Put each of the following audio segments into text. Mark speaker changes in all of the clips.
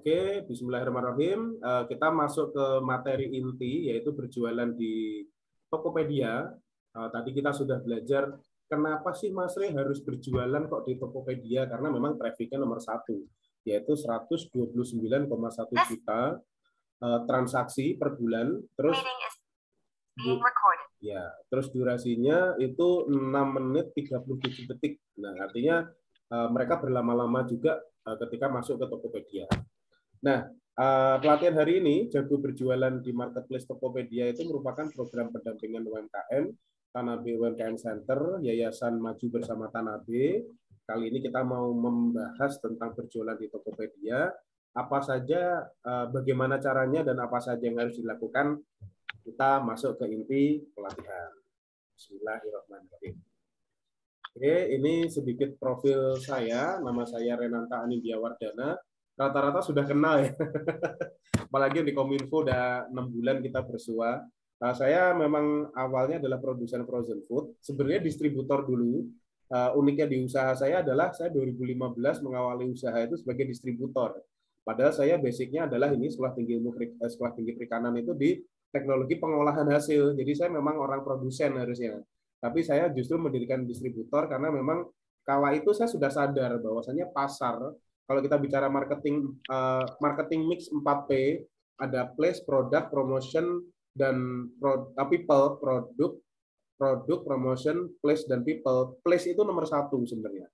Speaker 1: Oke, bismillahirrahmanirrahim. Kita masuk ke materi inti, yaitu berjualan di Tokopedia. Tadi kita sudah belajar kenapa sih Mas Rey harus berjualan kok di Tokopedia, karena memang trafficnya nomor 1, yaitu 129,1 juta transaksi per bulan. Terus durasinya itu 6 menit 37 detik. Nah, artinya mereka berlama-lama juga ketika masuk ke Tokopedia. Nah, pelatihan hari ini, Jago Berjualan di Marketplace Tokopedia, itu merupakan program pendampingan UMKM, Tanabe UMKM Center, Yayasan Maju Bersama Tanabe. Kali ini kita mau membahas tentang berjualan di Tokopedia, apa saja, bagaimana caranya, dan apa saja yang harus dilakukan. Kita masuk ke inti pelatihan. Bismillahirrahmanirrahim. Oke, ini sedikit profil saya. Nama saya Renanta Anindya Wardana. Rata-rata sudah kenal ya. Apalagi di Kominfo udah 6 bulan kita bersua. Saya memang awalnya adalah produsen frozen food. Sebenarnya distributor dulu. Uniknya di usaha saya adalah saya 2015 mengawali usaha itu sebagai distributor. Padahal saya basicnya adalah ini sekolah tinggi perikanan itu di teknologi pengolahan hasil. Jadi saya memang orang produsen harusnya. Tapi saya justru mendirikan distributor karena memang kala itu saya sudah sadar bahwasannya pasar, kalau kita bicara marketing mix 4P, ada place, product, promotion, dan people, produk, promotion, place, dan people. Place itu nomor 1 sebenarnya.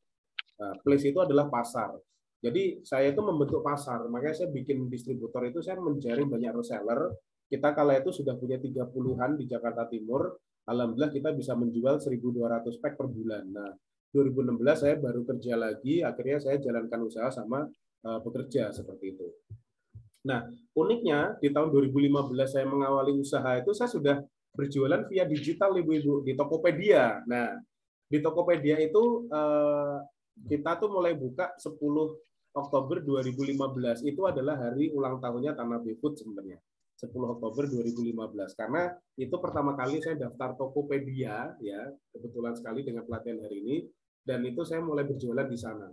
Speaker 1: Place itu adalah pasar. Jadi saya itu membentuk pasar, makanya saya bikin distributor itu, saya menjaring banyak reseller. Kita kala itu sudah punya 30-an di Jakarta Timur. Alhamdulillah kita bisa menjual 1.200 pack per bulan. Nah, 2016 saya baru kerja lagi, akhirnya saya jalankan usaha sama bekerja seperti itu. Nah, uniknya di tahun 2015 saya mengawali usaha itu, saya sudah berjualan via digital, ibu-ibu, di Tokopedia. Nah, di Tokopedia itu kita tuh mulai buka 10 Oktober 2015. Itu adalah hari ulang tahunnya Tanabe Food sebenarnya. 10 Oktober 2015. Karena itu pertama kali saya daftar Tokopedia, ya, kebetulan sekali dengan pelatihan hari ini, dan itu saya mulai berjualan di sana.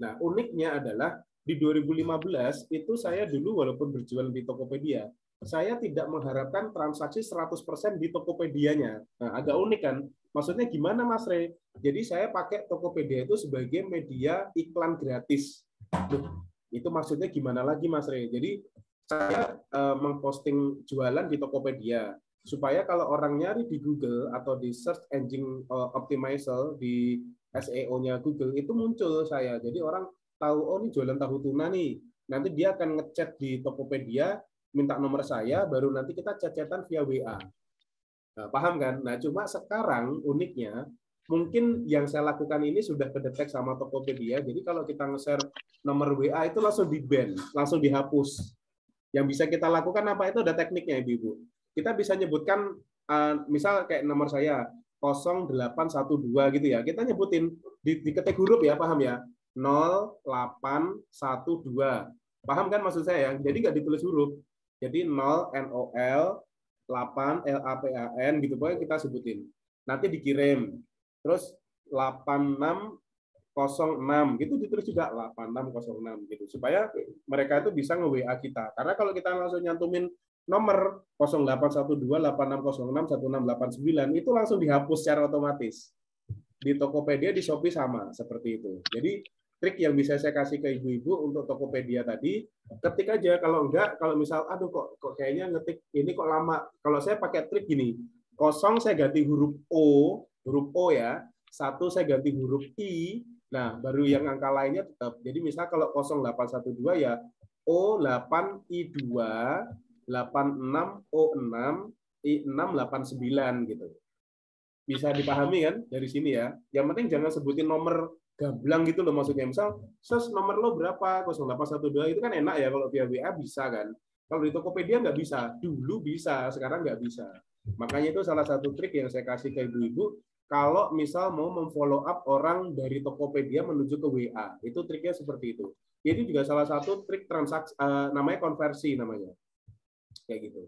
Speaker 1: Nah, uniknya adalah di 2015 itu saya dulu walaupun berjualan di Tokopedia, saya tidak mengharapkan transaksi 100% di Tokopedianya. Nah, agak unik kan? Maksudnya gimana, Mas Rey? Jadi saya pakai Tokopedia itu sebagai media iklan gratis. Itu maksudnya gimana lagi, Mas Rey? Jadi saya memposting jualan di Tokopedia supaya kalau orang nyari di Google atau di search engine optimizer di SEO-nya Google itu muncul saya. Jadi orang tahu, oh ini jualan tahu tuna nih. Nanti dia akan ngechat di Tokopedia, minta nomor saya, baru nanti kita chat-chatan via WA. Nah, paham kan? Nah, cuma sekarang uniknya, mungkin yang saya lakukan ini sudah kedetek sama Tokopedia. Jadi kalau kita nge-share nomor WA itu langsung di-ban, langsung dihapus. Yang bisa kita lakukan apa? Itu ada tekniknya, Ibu-ibu. Kita bisa nyebutkan, misal kayak nomor saya 0812 gitu ya. Kita nyebutin diketik huruf ya, paham ya? 0812. Paham kan maksud saya? Jadi nggak ditulis huruf. Jadi 0 NOL 8 LAPAN gitu, pokoknya kita sebutin. Nanti dikirim. Terus 8606 gitu ditulis juga 8606 gitu, supaya mereka itu bisa nge-WA kita. Karena kalau kita langsung nyantumin nomor 081286061689 itu langsung dihapus secara otomatis. Di Tokopedia, di Shopee sama seperti itu. Jadi trik yang bisa saya kasih ke ibu-ibu untuk Tokopedia tadi, ketik aja. Kalau enggak, kalau misal aduh kok kayaknya ngetik ini kok lama. Kalau saya pakai trik gini, 0 saya ganti huruf O ya, 1 saya ganti huruf I. Nah, baru yang angka lainnya tetap. Jadi misal kalau 0812 ya O8I2 86O6 I689 gitu. Bisa dipahami kan dari sini ya. Yang penting jangan sebutin nomor gamblang gitu loh, maksudnya. Misal, nomor lo berapa? 0812 itu kan enak ya, kalau via WA bisa kan. Kalau di Tokopedia nggak bisa. Dulu bisa, sekarang nggak bisa. Makanya itu salah satu trik yang saya kasih ke ibu-ibu. Kalau misal mau memfollow up orang dari Tokopedia menuju ke WA, itu triknya seperti itu. Itu juga salah satu trik transaksi, namanya konversi namanya. Kayak gitu.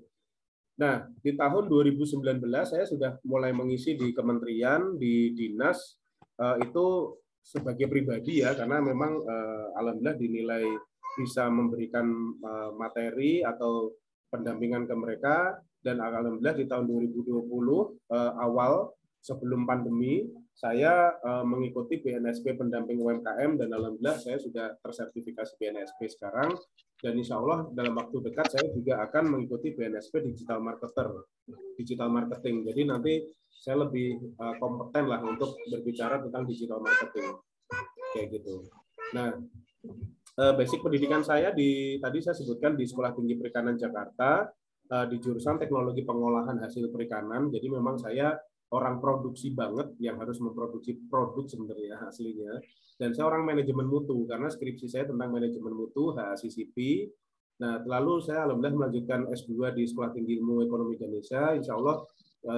Speaker 1: Nah, di tahun 2019 saya sudah mulai mengisi di kementerian, di dinas, itu sebagai pribadi ya, karena memang alhamdulillah dinilai bisa memberikan materi atau pendampingan ke mereka. Dan alhamdulillah di tahun 2020 awal sebelum pandemi saya mengikuti BNSP pendamping UMKM dan alhamdulillah saya sudah tersertifikasi BNSP sekarang, dan insya Allah dalam waktu dekat saya juga akan mengikuti BNSP Digital Marketer, Digital Marketing. Jadi nanti saya lebih kompeten lah untuk berbicara tentang digital marketing kayak gitu. Nah, basic pendidikan saya tadi saya sebutkan di Sekolah Tinggi Perikanan Jakarta di jurusan Teknologi Pengolahan Hasil Perikanan. Jadi memang saya orang produksi banget yang harus memproduksi produk sebenarnya aslinya. Dan saya orang manajemen mutu karena skripsi saya tentang manajemen mutu HACCP. Nah, lalu saya alhamdulillah melanjutkan S2 di Sekolah Tinggi Ilmu Ekonomi Indonesia. Insya Allah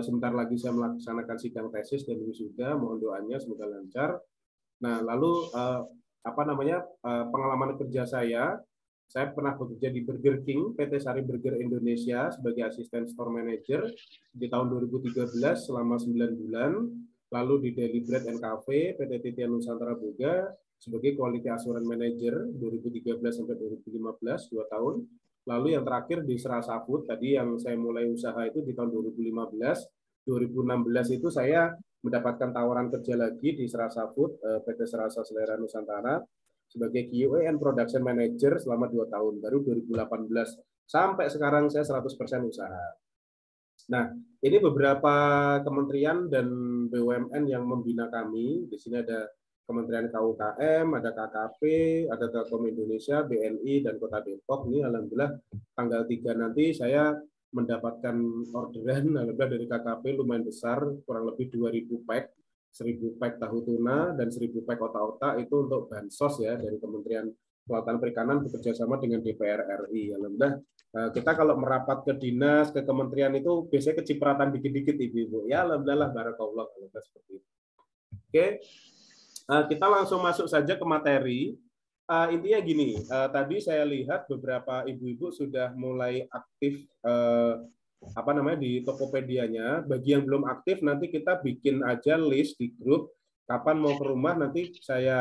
Speaker 1: sebentar lagi saya melaksanakan sidang tesis dan wisuda. Mohon doanya semoga lancar. Nah, lalu pengalaman kerja saya pernah bekerja di Burger King, PT Sari Burger Indonesia sebagai asisten store manager di tahun 2013 selama 9 bulan, lalu di Daily Bread and Cafe, PT Titian Nusantara Boga sebagai Quality Assurance Manager 2013 sampai 2015, 2 tahun. Lalu yang terakhir di Serasa Food, tadi yang saya mulai usaha itu di tahun 2015, 2016 itu saya mendapatkan tawaran kerja lagi di Serasa Food, PT Serasa Selera Nusantara, sebagai QA and Production Manager selama 2 tahun, baru 2018. Sampai sekarang saya 100% usaha. Nah, ini beberapa kementerian dan BUMN yang membina kami. Di sini ada Kementerian KUKM, ada KKP, ada Telkom Indonesia, BNI, dan Kota Depok. Ini alhamdulillah tanggal 3 nanti saya mendapatkan orderan alhamdulillah dari KKP lumayan besar, kurang lebih 2.000 pack. 1.000 pack tahu tuna dan 1.000 pack otak-otak itu untuk bansos ya dari Kementerian Kelautan Perikanan bekerja sama dengan DPR RI. Alhamdulillah kita kalau merapat ke dinas, ke kementerian itu biasanya kecipratan dikit-dikit Ibu-ibu. Ya alhamdulillah barakallah seperti itu. Oke. Kita langsung masuk saja ke materi. Intinya gini, tadi saya lihat beberapa ibu-ibu sudah mulai aktif di Tokopedia-nya. Bagi yang belum aktif, nanti kita bikin aja list di grup. Kapan mau ke rumah, nanti saya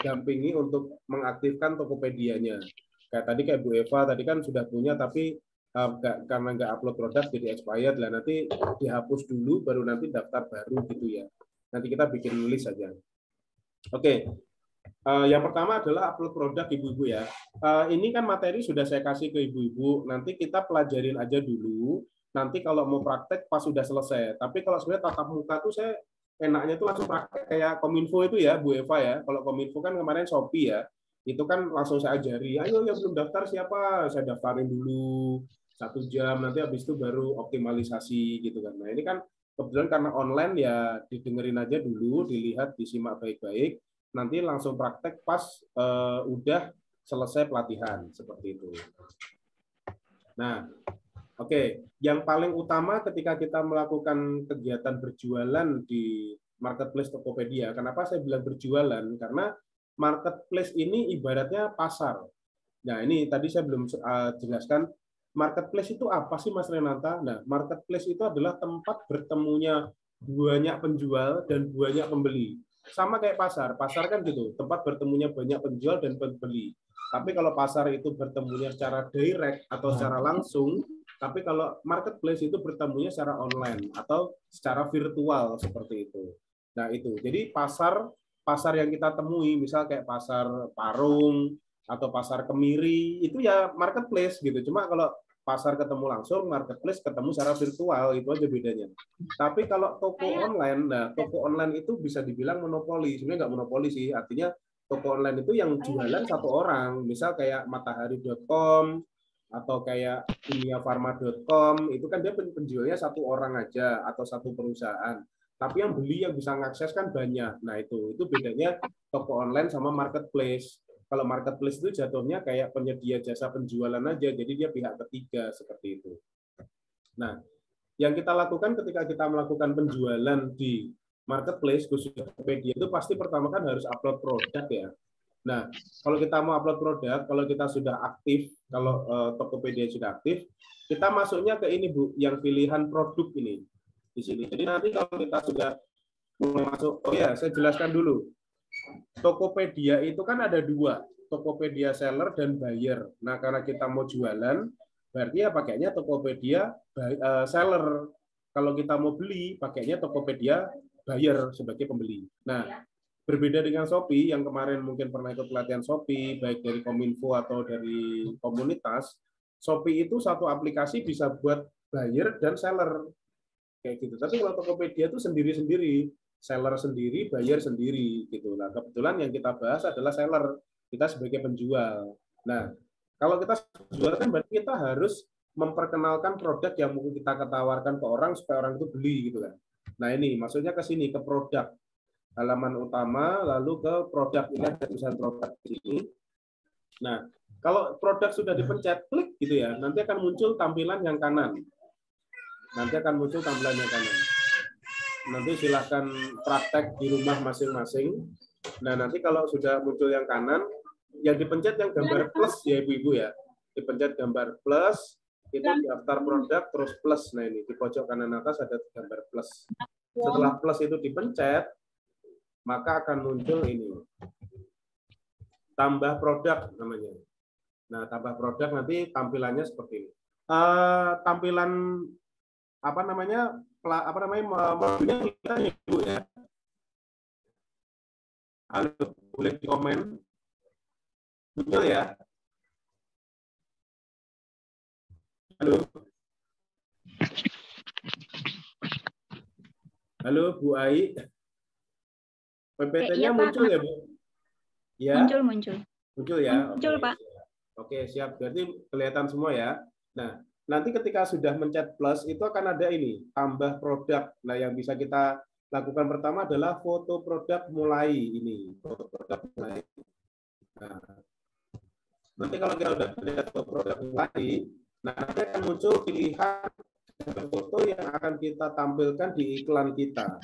Speaker 1: dampingi untuk mengaktifkan Tokopedia-nya. Kayak Bu Eva, tadi kan sudah punya, tapi karena nggak upload produk, jadi expired lah. Nanti dihapus dulu, baru nanti daftar baru gitu ya. Nanti kita bikin list aja. Oke. Yang pertama adalah upload produk ibu-ibu ya. Ini kan materi sudah saya kasih ke ibu-ibu. Nanti kita pelajarin aja dulu. Nanti kalau mau praktek pas sudah selesai. Tapi kalau sebenarnya tatap muka tuh saya enaknya tuh langsung praktek kayak Kominfo itu ya, Bu Eva ya. Kalau Kominfo kan kemarin Shopee ya. Itu kan langsung saya ajari. Ayo yang belum daftar siapa? Saya daftarin dulu 1 jam. Nanti habis itu baru optimalisasi gitu kan. Nah ini kan kebetulan karena online ya didengerin aja dulu, dilihat, disimak baik-baik. Nanti langsung praktek pas udah selesai pelatihan seperti itu. Nah, oke. Yang paling utama ketika kita melakukan kegiatan berjualan di marketplace Tokopedia, kenapa saya bilang berjualan? Karena marketplace ini ibaratnya pasar. Nah, ini tadi saya belum jelaskan. Marketplace itu apa sih, Mas Renata? Nah, marketplace itu adalah tempat bertemunya banyak penjual dan banyak pembeli. Sama kayak pasar. Pasar kan gitu, tempat bertemunya banyak penjual dan pembeli. Tapi kalau pasar itu bertemunya secara direct atau secara langsung, tapi kalau marketplace itu bertemunya secara online atau secara virtual seperti itu. Nah, itu. Jadi pasar yang kita temui, misal kayak pasar Parung atau pasar Kemiri, itu ya marketplace gitu. Cuma kalau pasar ketemu langsung, marketplace ketemu secara virtual, itu aja bedanya. Tapi kalau toko online, nah toko online itu bisa dibilang monopoli. Sebenarnya nggak monopoli sih, artinya toko online itu yang jualan satu orang. Misal kayak matahari.com atau kayak duniafarma.com, itu kan dia penjualnya satu orang aja atau satu perusahaan. Tapi yang beli yang bisa mengakses kan banyak. Nah itu bedanya toko online sama marketplace. Kalau marketplace itu jatuhnya kayak penyedia jasa penjualan aja, jadi dia pihak ketiga seperti itu. Nah, yang kita lakukan ketika kita melakukan penjualan di marketplace khususnya Tokopedia itu pasti pertama kan harus upload produk ya. Nah, kalau kita mau upload produk, kalau kita sudah aktif, kalau Tokopedia sudah aktif, kita masuknya ke ini Bu, yang pilihan produk ini di sini. Jadi nanti kalau kita sudah mulai masuk, oh ya, saya jelaskan dulu. Tokopedia itu kan ada 2, Tokopedia seller dan buyer. Nah, karena kita mau jualan, berarti ya pakainya Tokopedia seller. Kalau kita mau beli, pakainya Tokopedia buyer sebagai pembeli. Nah, berbeda dengan Shopee yang kemarin mungkin pernah ikut pelatihan Shopee, baik dari Kominfo atau dari komunitas, Shopee itu satu aplikasi bisa buat buyer dan seller. Kayak gitu. Tapi kalau Tokopedia itu sendiri-sendiri, seller sendiri, buyer sendiri gitu. Nah, kebetulan yang kita bahas adalah seller, kita sebagai penjual. Nah, kalau kita jual kan berarti kita harus memperkenalkan produk yang mungkin kita tawarkan ke orang supaya orang itu beli gitu kan. Nah, ini maksudnya ke sini, ke produk. Halaman utama lalu ke produk, ini ada tulisan produk di sini. Nah, kalau produk sudah dipencet klik gitu ya, nanti akan muncul tampilan yang kanan. Nanti akan muncul tampilan yang kanan. Nanti silahkan praktek di rumah masing-masing. Nah, nanti kalau sudah muncul yang kanan, yang dipencet yang gambar plus ya Ibu-Ibu ya. Dipencet gambar plus, itu daftar produk, terus plus. Nah ini, di pojok kanan atas ada gambar plus. Setelah plus itu dipencet, maka akan muncul ini. Tambah produk namanya. Nah, tambah produk nanti tampilannya seperti ini. Tampilan mobilnya kita Ibu ya. Halo, boleh di komen. Betul ya? Halo. Halo Bu Ai. PPT-nya muncul ya, Bu? Ya.
Speaker 2: Muncul.
Speaker 1: Muncul ya?
Speaker 2: Muncul,
Speaker 1: Oke.
Speaker 2: Pak.
Speaker 1: Oke, siap. Berarti kelihatan semua ya. Nah, nanti ketika sudah mencet plus itu akan ada ini, tambah produk. Nah, yang bisa kita lakukan pertama adalah foto produk mulai ini, foto produk mulai. Nah, nanti kalau kita udah lihat foto produk mulai, nah nanti akan muncul pilihan foto yang akan kita tampilkan di iklan kita.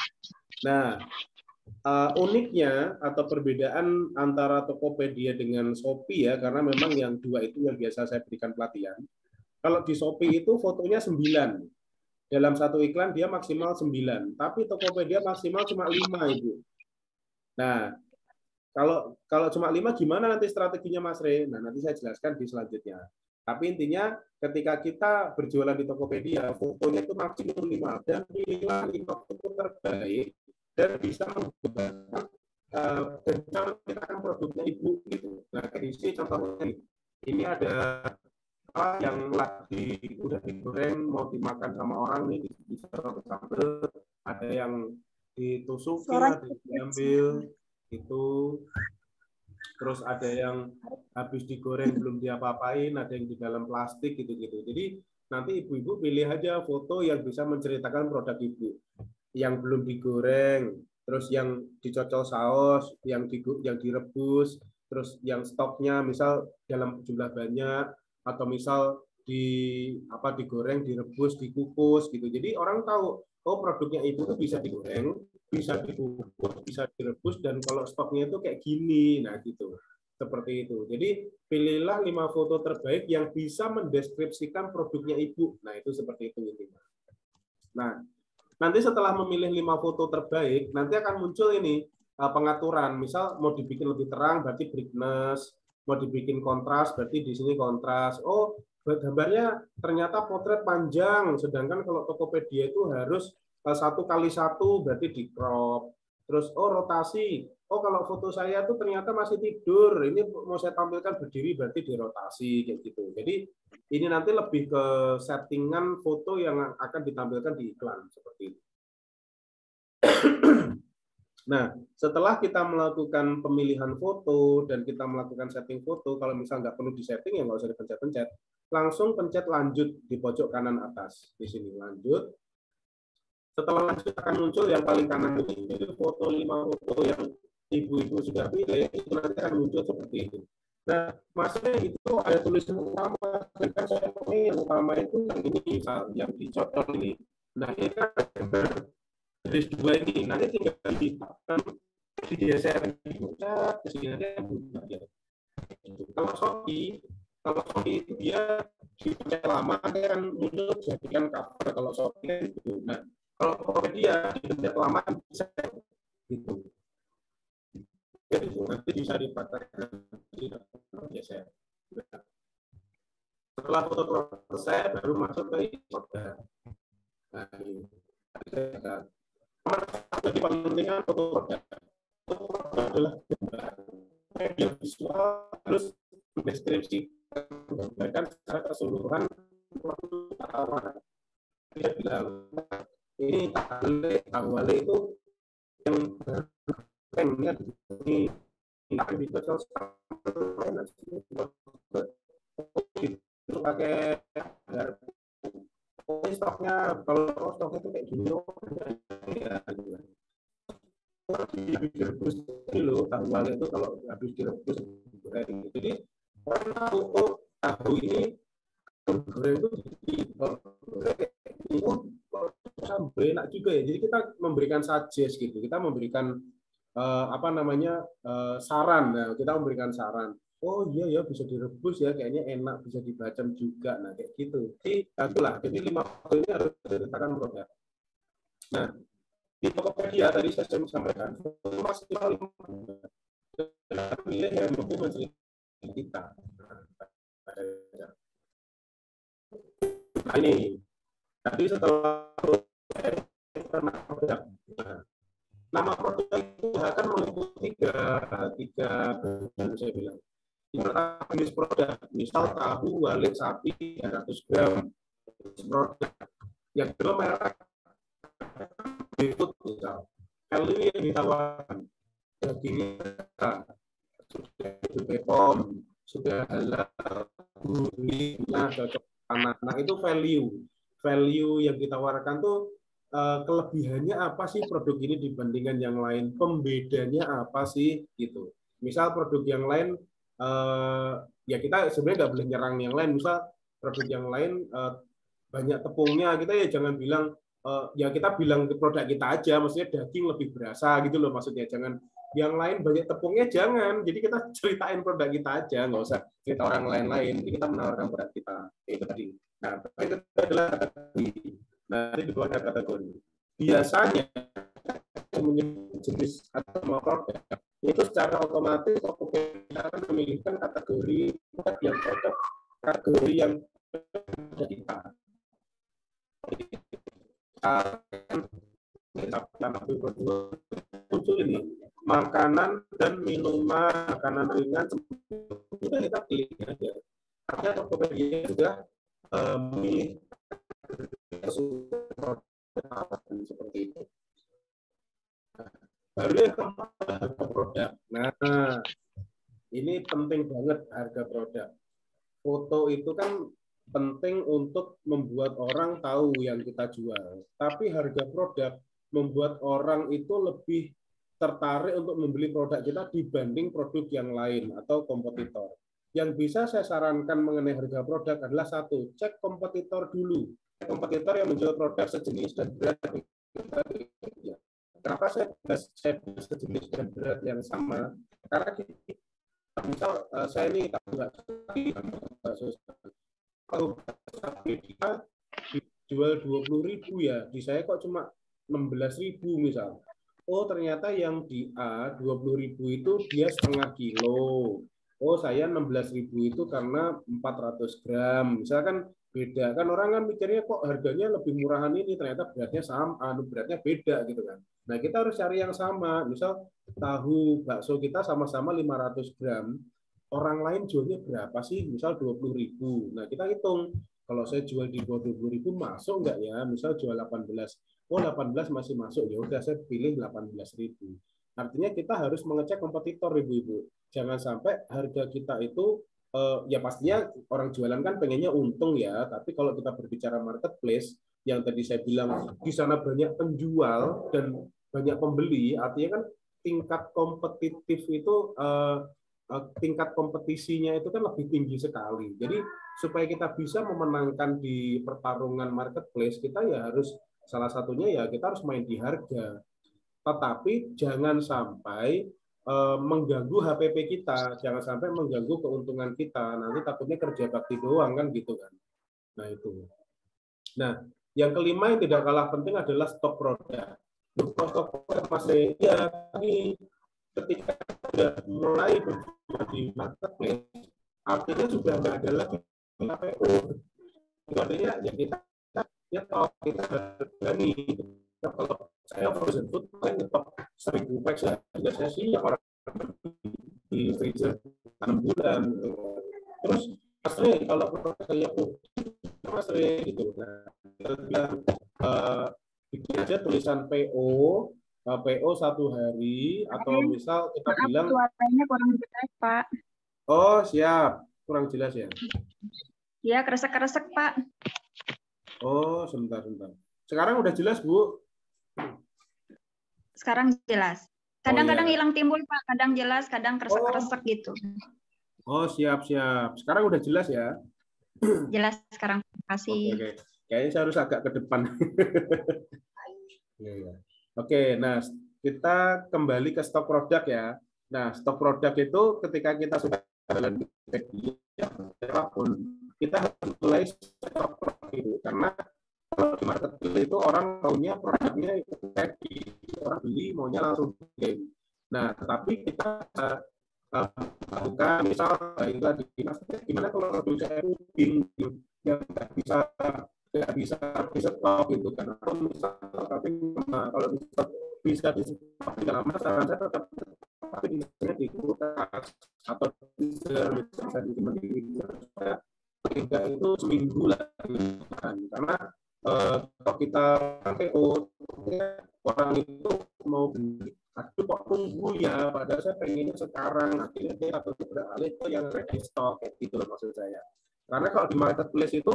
Speaker 1: Nah, uniknya atau perbedaan antara Tokopedia dengan Shopee ya, karena memang yang dua itu yang biasa saya berikan pelatihan. Kalau di Shopee itu fotonya 9. Dalam satu iklan dia maksimal 9, tapi Tokopedia maksimal cuma 5, Ibu. Nah, kalau cuma 5 gimana nanti strateginya Mas Re? Nah, nanti saya jelaskan di selanjutnya. Tapi intinya ketika kita berjualan di Tokopedia, fotonya itu maksimum 5 dan pilihlah 5 foto terbaik dan bisa menggambarkan dan bisa menceritakan produknya Ibu gitu. Nah, kayak sini contohnya ini ada yang lagi udah digoreng mau dimakan sama orang nih, bisa sambal, ada yang ditusukin, ada yang diambil itu, terus ada yang habis digoreng belum diapa-apain, ada yang di dalam plastik gitu-gitu. Jadi nanti ibu-ibu pilih aja foto yang bisa menceritakan produk ibu, yang belum digoreng, terus yang dicocol saus, yang direbus, terus yang stoknya misal dalam jumlah banyak, atau misal digoreng, direbus, dikukus gitu. Jadi orang tahu, oh produknya ibu itu bisa digoreng, bisa dikukus, bisa direbus, dan kalau stoknya itu kayak gini, nah gitu. Seperti itu. Jadi pilihlah 5 foto terbaik yang bisa mendeskripsikan produknya ibu. Nah itu seperti itu intinya. Nah nanti setelah memilih 5 foto terbaik, nanti akan muncul ini pengaturan. Misal mau dibikin lebih terang, berarti brightness. Mau dibikin kontras, berarti di sini kontras. Oh, gambarnya ternyata potret panjang, sedangkan kalau Tokopedia itu harus 1x1, berarti di crop. Terus, oh rotasi. Oh, kalau foto saya tuh ternyata masih tidur. Ini mau saya tampilkan berdiri, berarti dirotasi kayak gitu. Jadi ini nanti lebih ke settingan foto yang akan ditampilkan di iklan seperti itu. Nah, setelah kita melakukan pemilihan foto dan kita melakukan setting foto, kalau misal nggak perlu disetting ya nggak usah dipencet-pencet, langsung pencet lanjut di pojok kanan atas. Di sini lanjut. Setelah lanjut akan muncul yang paling kanan ini foto 5 foto yang ibu-ibu sudah pilih, itu nanti akan muncul seperti itu. Nah, maksudnya itu ada tulisan utama. Kan saya yang utama itu yang ini, misal yang dicocol ini. Nah, ini kan dari dua ini nanti tinggal digeser ke sini. Kalau Shopee itu dia dipencet lama kan muncul jadikan cover kalau Shopee itu. Nah, kalau Tokopedia dipencet lama bisa gitu. Jadi nanti bisa dipraktekkan. Setelah foto selesai baru masuk ke e-order. Nah, ini jadi paling penting kan foto produk. Foto produk adalah gambar, media visual, terus deskripsi, menggambarkan secara keseluruhan produk awal. Dia bilang ini awalnya itu yang pengen ini itu pakai stoknya, kalau stoknya itu kayak gini ya, direbus ini loh, awalnya itu kalau habis direbus jadi orang tahu ini goreng itu sampai enak juga ya. Jadi kita memberikan suggest gitu, kita memberikan saran. Nah, kita memberikan saran. Oh iya ya, bisa direbus ya, kayaknya enak, bisa dibacem juga. Nah kayak gitu. Jadi itulah. Jadi 5 faktor ini harus diceritakan produk. Nah di Tokopedia tadi saya sampaikan maksimal 5 pilih yang mampu menceritakan kita. Nah ini. Jadi setelah produk, nama produk itu akan mengikuti tiga bagian saya bilang. Yang pertama jenis produk, misal tahu walet sapi 100 gram produk. Yang kedua merek, berikut misal value yang ditawarkan, dagingnya sudah BPOM, sudah halal, gurihnya cocok anak-anak, itu value yang ditawarkan tuh. Kelebihannya apa sih produk ini dibandingkan yang lain, pembedanya apa sih gitu. Misal produk yang lain ya kita sebenarnya nggak boleh nyerang yang lain. Misal produk yang lain banyak tepungnya, kita ya jangan bilang ya kita bilang ke produk kita aja, maksudnya daging lebih berasa gitu loh, maksudnya jangan yang lain banyak tepungnya, jangan. Jadi kita ceritain produk kita aja, nggak usah cerita orang lain-lain. Jadi kita menawarkan produk kita itu tadi. Nah itu adalah nanti di bawah kategori. Biasanya menyebut jenis atau produk itu secara otomatis kita akan memilihkan kategori yang cocok, kategori yang kita. Muncul ini makanan dan minuman, makanan ringan, sudah kita pilih aja. Artinya Tokopedia sudah memilih seperti itu. Baru yang keempat, harga produk. Nah, ini penting banget harga produk. Foto itu kan penting untuk membuat orang tahu yang kita jual. Tapi harga produk membuat orang itu lebih tertarik untuk membeli produk kita dibanding produk yang lain atau kompetitor. Yang bisa saya sarankan mengenai harga produk adalah satu, cek kompetitor dulu. Kompetitor yang menjual produk sejenis dan berat. Kenapa saya sejenis dan berat yang sama? Karena misal saya ini kalau dia dijual 20.000 ya, di saya kok cuma 16.000 misal. Oh ternyata yang di A 20.000 itu dia setengah kilo. Oh saya 16.000 itu karena 400 gram. Misalkan beda kan, orang kan mikirnya kok harganya lebih murahan ini, ternyata beratnya sama, beratnya beda gitu kan. Nah kita harus cari yang sama. Misal tahu bakso kita sama-sama 500 gram, orang lain jualnya berapa sih? Misal 20.000. Nah kita hitung, kalau saya jual di bawah 20.000 masuk nggak ya? Misal jual 18, oh 18 masih masuk, ya udah saya pilih 18.000. Artinya kita harus mengecek kompetitor, ibu-ibu. Jangan sampai harga kita itu ya pastinya orang jualan kan pengennya untung ya, tapi kalau kita berbicara marketplace yang tadi saya bilang di sana banyak penjual dan banyak pembeli, artinya kan tingkat kompetitif itu tingkat kompetisinya itu kan lebih tinggi sekali. Jadi supaya kita bisa memenangkan di pertarungan marketplace, kita ya harus salah satunya ya kita harus main di harga. Tetapi jangan sampai mengganggu HPP kita, jangan sampai mengganggu keuntungan kita. Nanti takutnya kerja bakti doang kan gitu kan. Nah itu. Nah yang kelima yang tidak kalah penting adalah stok produk. Stok produk masih ya ini ketika sudah mulai berjualan di marketplace, artinya sudah nggak ada lagi PO. Itu artinya ya kita ya kalau kita berani. Kalau saya frozen food paling nyetok 1.000 pack saja saya siap orang di freezer 6 bulan. Terus Mas Re, kalau saya Mas Re gitu, nah, kita bilang bikin aja tulisan PO 1 hari atau misal kita bilang
Speaker 2: suaranya kurang jelas Pak.
Speaker 1: Oh siap, kurang jelas ya?
Speaker 2: Ya keresek-keresek Pak.
Speaker 1: Oh sebentar. Sekarang udah jelas Bu?
Speaker 2: Sekarang jelas. Kadang-kadang
Speaker 1: ya.
Speaker 2: hilang timbul Pak, kadang jelas, kadang keresek-keresek gitu.
Speaker 1: Oh siap. Sekarang udah jelas ya?
Speaker 2: Jelas sekarang. Terima kasih.
Speaker 1: Oke. Kayaknya saya harus agak ke depan. Oke, nah kita kembali ke stok produk ya. Nah, stok produk itu ketika kita sudah jalan apapun, kita harus mulai stok produk itu karena kalau di marketplace itu orang tahunya produknya itu ready, orang beli maunya langsung beli. Nah, tetapi kita lakukan misal gimana kalau produk saya bingung yang nggak bisa stok gitu kan atau misal tapi kalau bisa di stok tidak lama saran saya tetap tapi bisa di kulkas atau bisa disimpan di freezer tidak itu seminggu lah kan karena kalau kita PO orang itu mau beli aduh kok tunggu ya padahal saya pengennya sekarang akhirnya dia atau beralih ke yang ready stock gitu loh maksud saya karena kalau di marketplace itu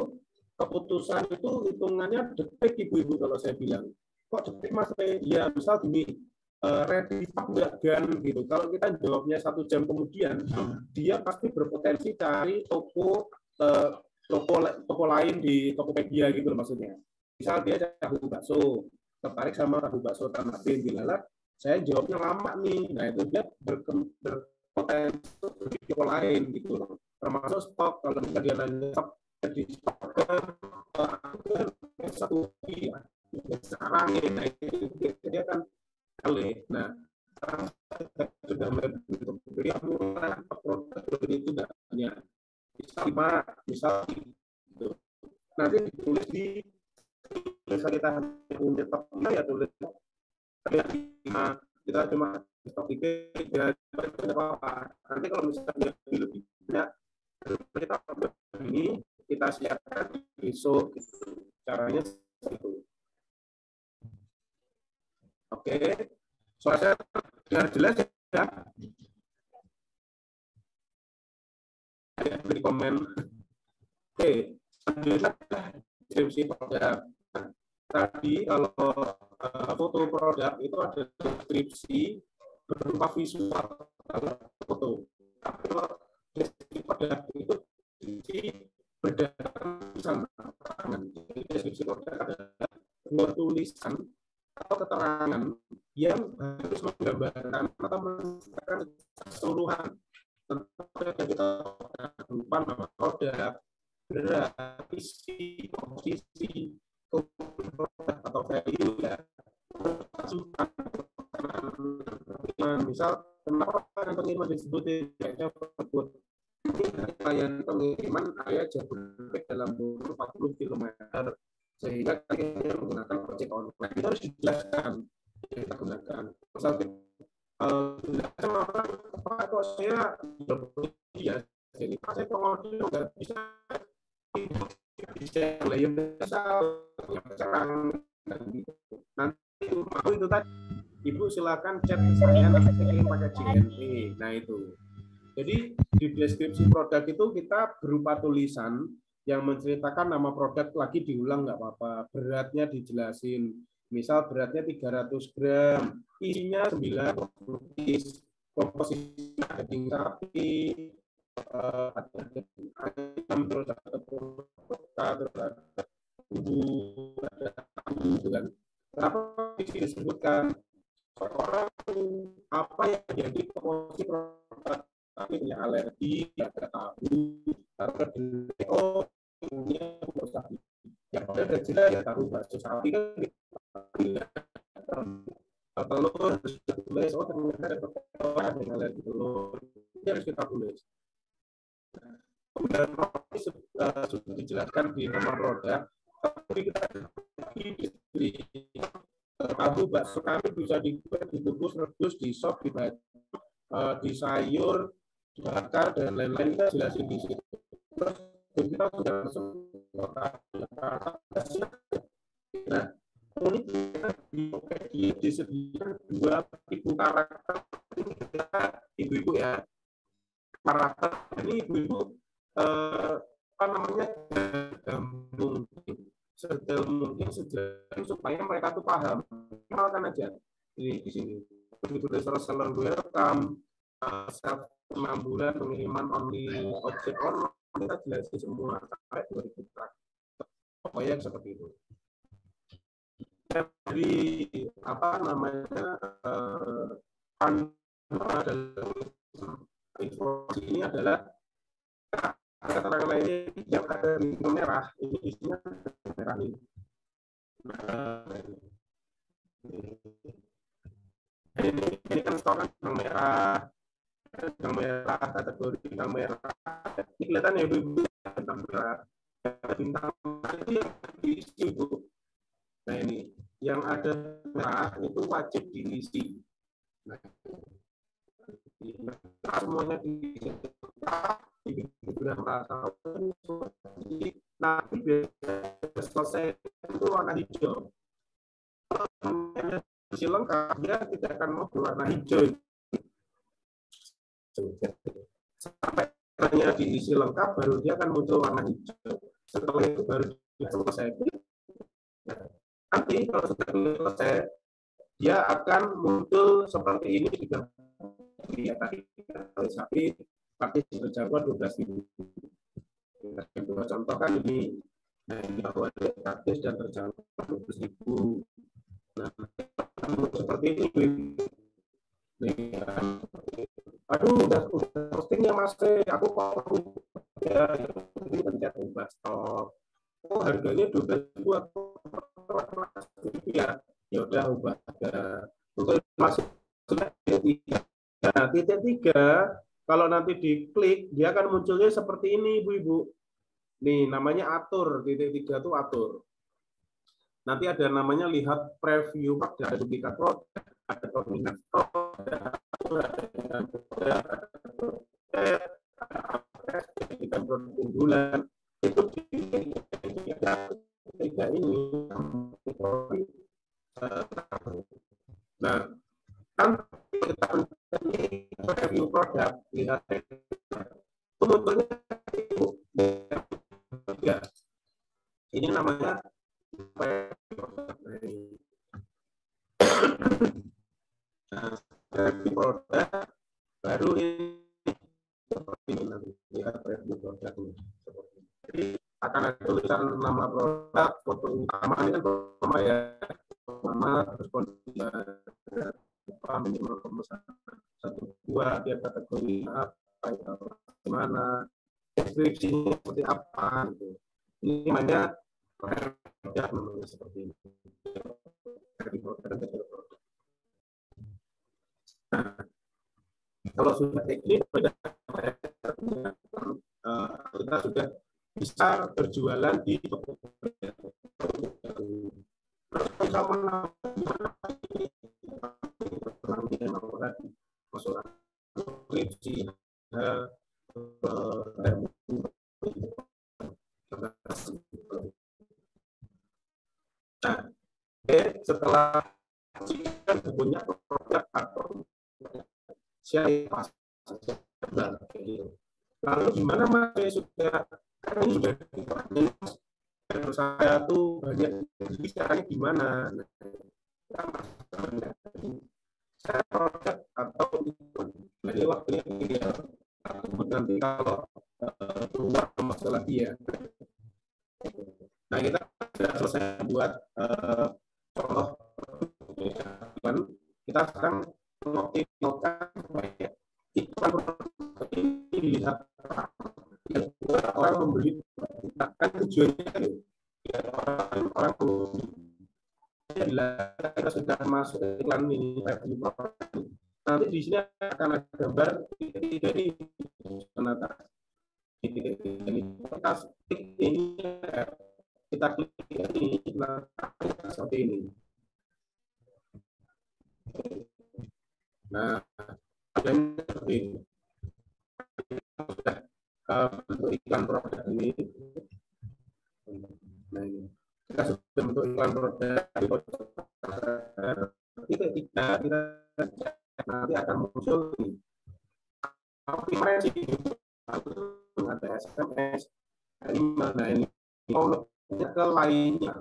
Speaker 1: keputusan itu hitungannya detik ibu-ibu kalau saya bilang kok detik mas ya misal gini ready stock nggak gan gitu kalau kita jawabnya 1 jam kemudian dia pasti berpotensi cari toko lain di Tokopedia gitu loh maksudnya misal dia tahu bakso tertarik sama tahu bakso Tamatin dilalat saya jawabnya lama nih nah itu dia berpotensi di toko lain gitu loh termasuk stok kalau misalnya dia nanya stok di stok satu sekarang ini nah itu dia kan kali nah sudah beri produk itu tidak hanya misal gitu. Nanti ditulis di tulisan kita punya stoknya ya tulis kita cuma stok IP ya tidak apa-apa nanti kalau misalnya lebih banyak kita ini kita siapkan besok gitu. Caranya itu oke suara saya dengar jelas ya di komen oke selanjutnya deskripsi produk tadi kalau foto produk itu ada deskripsi berupa visual kalau foto tapi kalau deskripsi produk itu berdasarkan tulisan tangan jadi deskripsi produk adalah dua tulisan atau keterangan yang harus menggambarkan atau menceritakan keseluruhan tentang kita berupa nama produk, berat, isi, komposisi, atau value ya. Misal kenapa pengiriman disebut tersebut klien pengiriman area Jabodetabek dalam 40 km sehingga kita menggunakan ojek online itu harus dijelaskan kita gunakan misal jelaskan orang apa saya ya jadi saya pengodir nggak bisa layer sekarang nanti mau itu tadi ibu silakan chat saya nanti saya kirim pakai JNE nah itu jadi di deskripsi produk itu kita berupa tulisan yang menceritakan nama produk lagi diulang nggak apa-apa beratnya dijelasin misal beratnya 300 gram isinya 90 piece komposisi daging sapi ayam terus ada bumbu ada tahu gitu kan kenapa disebutkan orang apa yang jadi komposisi produk tapi punya alergi ada tahu atau punya sapi yang ada jelas ya tahu bakso sapi kan telur harus kita tulis oh ternyata ada alergi telur ini harus kita tulis Pemilihan produk sudah dijelaskan di nomor produk, tapi kita di tahu bakso kami bisa dibungkus, rebus, di sop, di sayur, dibakar dan lain-lain, kita jelasin di situ. Terus kita sudah langsung nah, uniknya di Tokopedia disediakan 2.000 karakter ibu-ibu ya. Karakter ini ibu-ibu apa namanya sedetail mungkin supaya mereka tuh paham. Kenalkan aja di sini. Begitu reseller welcome, self 6 bulan pengiriman only objek online, kita jelasin semua sampai 2000 pokoknya seperti itu. Dari apa namanya informasi ini adalah keterangan lainnya yang ada di merah, ini isinya merah ini. Ini kan stokan yang merah, kategori yang merah. Ini kelihatan ya ibu, bintang merah, bintang itu yang diisi Bu. Nah ini yang ada merah itu wajib diisi. Nah, semuanya diisi. Nanti selesai itu warna hijau. Isi lengkap dia tidak akan mau berwarna hijau. Sampai hanya diisi lengkap baru dia akan muncul warna hijau. Setelah itu baru dia selesai. Nanti kalau sudah selesai dia akan muncul seperti ini juga. Ya, tadi sapi pakai berjangkau 12.000. Contoh kan ini, nah ini bahwa ada gratis dan terjangkau 12.000. Nah, seperti ini. Nih, aduh, udah postingnya Mas, aku kok ya ini pencet ubah stok. Oh, harganya 12.000 aku ya, ya udah ubah harga. Untuk masuk titik 3, kalau nanti diklik, dia akan munculnya seperti ini, Ibu-Ibu. Nih, namanya atur, titik 3 itu atur. Nanti ada namanya lihat preview, ada duplikat produk, ada koordinat produk, ada produk unggulan. Itu tiga ini. Nah, kan kita review produk, lihat itu munculnya ya. Ini namanya review produk baru ini seperti ini nanti lihat review produk ini. Jadi akan ada tulisan nama produk, foto utama ini kan utama ya, nama terus kondisi minimal 1-2 dia kategori apa ya, gimana deskripsinya seperti apa gitu. Ini namanya ya namanya seperti ini. Nah, kalau sudah ini kita sudah bisa berjualan di Tokopedia. Setelah punya produk atau siapa lalu gimana Mas sudah kan ini sudah saya tuh banyak jadi caranya gimana saya produk atau dari waktunya ideal nanti kalau keluar masalah dia. Nah kita sudah selesai buat contoh kita sekarang mengoptimalkan supaya iklan ini dilihat orang membeli kan tujuannya ya, orang kita sudah masuk iklan ini nanti di sini akan ada gambar dari penata kita klik ini, kita klik ini, seperti ini. Nah, seperti ini. Bentuk iklan produk ini. Nah, ini. Kita sudah bentuk iklan produk kita nanti akan muncul ini. Ada SMS, nah ini mau ke lainnya.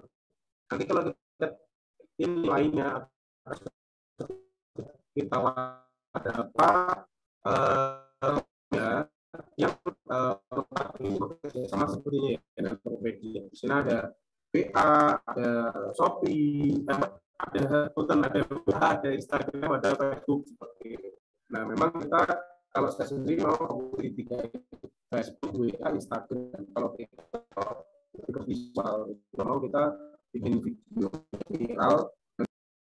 Speaker 1: Nanti kalau kita ini lainnya kita ada apa ya yang sama seperti dengan Tokopedia. Di sini ada WA, ada Shopee, ada Twitter, ada Instagram, ada Facebook seperti itu. Nah, memang kita kalau saya sendiri mau di tiga Facebook, WA, Instagram. Kalau kita visual, mau kita bikin video viral